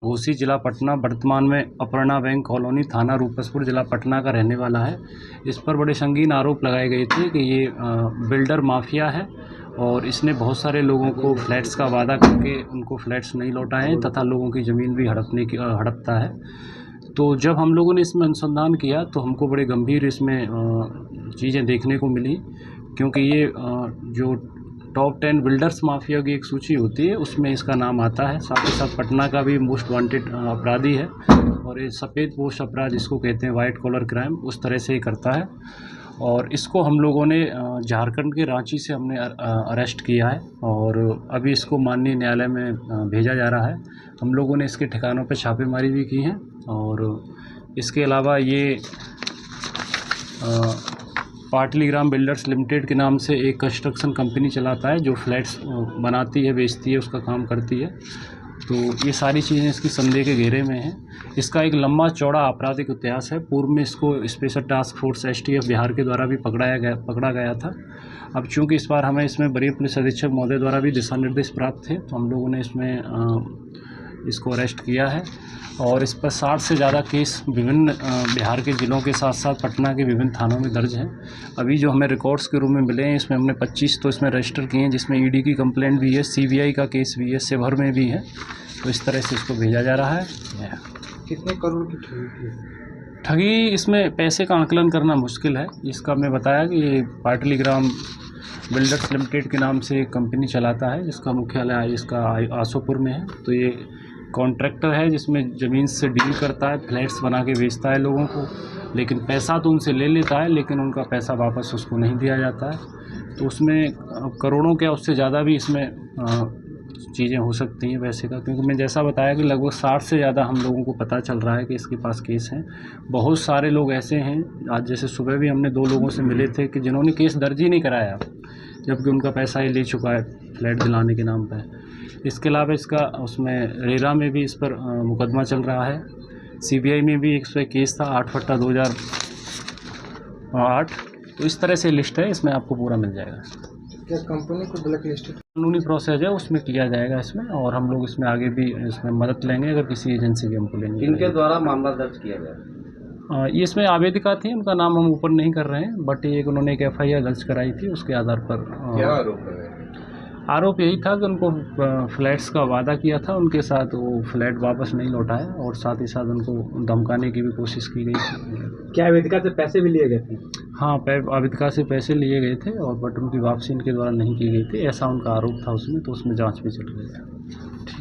घोसी, जिला पटना, वर्तमान में अपर्णा बैंक कॉलोनी, थाना रूपसपुर, जिला पटना का रहने वाला है। इस पर बड़े संगीन आरोप लगाए गए थे कि ये बिल्डर माफिया है और इसने बहुत सारे लोगों को फ्लैट्स का वादा करके उनको फ्लैट्स नहीं लौटाए हैं तथा लोगों की ज़मीन भी हड़पता है। तो जब हम लोगों ने इसमें अनुसंधान किया तो हमको बड़े गंभीर इसमें चीज़ें देखने को मिली, क्योंकि ये जो टॉप 10 बिल्डर्स माफिया की एक सूची होती है उसमें इसका नाम आता है। साथ ही साथ पटना का भी मोस्ट वांटेड अपराधी है और ये सफ़ेद पोश अपराध जिसको कहते हैं वाइट कॉलर क्राइम, उस तरह से ही करता है। और इसको हम लोगों ने झारखंड के रांची से हमने अरेस्ट किया है और अभी इसको माननीय न्यायालय में भेजा जा रहा है। हम लोगों ने इसके ठिकानों पर छापेमारी भी की है और इसके अलावा ये पाटलीग्राम बिल्डर्स लिमिटेड के नाम से एक कंस्ट्रक्शन कंपनी चलाता है जो फ्लैट्स बनाती है, बेचती है, उसका काम करती है। तो ये सारी चीज़ें इसकी संदेह के घेरे में हैं। इसका एक लंबा चौड़ा आपराधिक इतिहास है। पूर्व में इसको special task force STF Bihar के द्वारा भी पकड़ा गया था। अब चूँकि इस बार हमें इसमें वरीय पुलिस अधीक्षक महोदय द्वारा भी दिशा निर्देश प्राप्त थे तो हम लोगों ने इसमें इसको अरेस्ट किया है और इस पर 60 से ज़्यादा केस विभिन्न बिहार के ज़िलों के साथ साथ पटना के विभिन्न थानों में दर्ज हैं। अभी जो हमें रिकॉर्ड्स के रूप में मिले हैं इसमें हमने 25 तो इसमें रजिस्टर किए हैं, जिसमें ED की कंप्लेंट भी है, CBI का केस भी है, सेवर में भी है। तो इस तरह से इसको भेजा जा रहा है। कितने करोड़ की ठगी इसमें पैसे का आंकलन करना मुश्किल है। इसका मैं बताया कि ये पाटलीग्राम बिल्डर्स लिमिटेड के नाम से एक कंपनी चलाता है जिसका मुख्यालय इसका आसोपुर में है। तो ये कॉन्ट्रैक्टर है जिसमें ज़मीन से डील करता है, फ्लैट्स बना के बेचता है लोगों को, लेकिन पैसा तो उनसे ले लेता है लेकिन उनका पैसा वापस उसको नहीं दिया जाता है। तो उसमें करोड़ों क्या उससे ज़्यादा भी इसमें चीज़ें हो सकती हैं पैसे का, क्योंकि मैं जैसा बताया कि लगभग 60 से ज़्यादा हम लोगों को पता चल रहा है कि इसके पास केस हैं। बहुत सारे लोग ऐसे हैं, आज जैसे सुबह भी हमने 2 लोगों से मिले थे कि जिन्होंने केस दर्ज ही नहीं कराया जबकि उनका पैसा ही ले चुका है फ्लैट दिलाने के नाम पर। इसके अलावा इसका उसमें रेरा में भी इस पर मुकदमा चल रहा है। CBI में भी एक केस था 8/2008। तो इस तरह से लिस्ट है, इसमें आपको पूरा मिल जाएगा। क्या कंपनी को ब्लैक लिस्ट कानूनी प्रोसेस है उसमें किया जाएगा इसमें, और हम लोग इसमें आगे भी इसमें मदद लेंगे अगर किसी एजेंसी की हमको लेंगे। इनके द्वारा मामला दर्ज किया गया? ये इसमें आवेदिका थी, उनका नाम हम ऊपर नहीं कर रहे हैं, बट ये उन्होंने एक FIR दर्ज कराई थी, उसके आधार पर क्या आरोप है? आरोप यही था कि उनको फ्लैट्स का वादा किया था उनके साथ, वो फ्लैट वापस नहीं लौटाया और साथ ही साथ उनको धमकाने की भी कोशिश की गई थी। क्या आवेदिका से पैसे भी लिए गए थे? हाँ, आवेदिका से पैसे लिए गए थे और बट उनकी वापसी इनके द्वारा नहीं की गई थी, ऐसा उनका आरोप था उसमें। तो उसमें जांच भी चल रही है।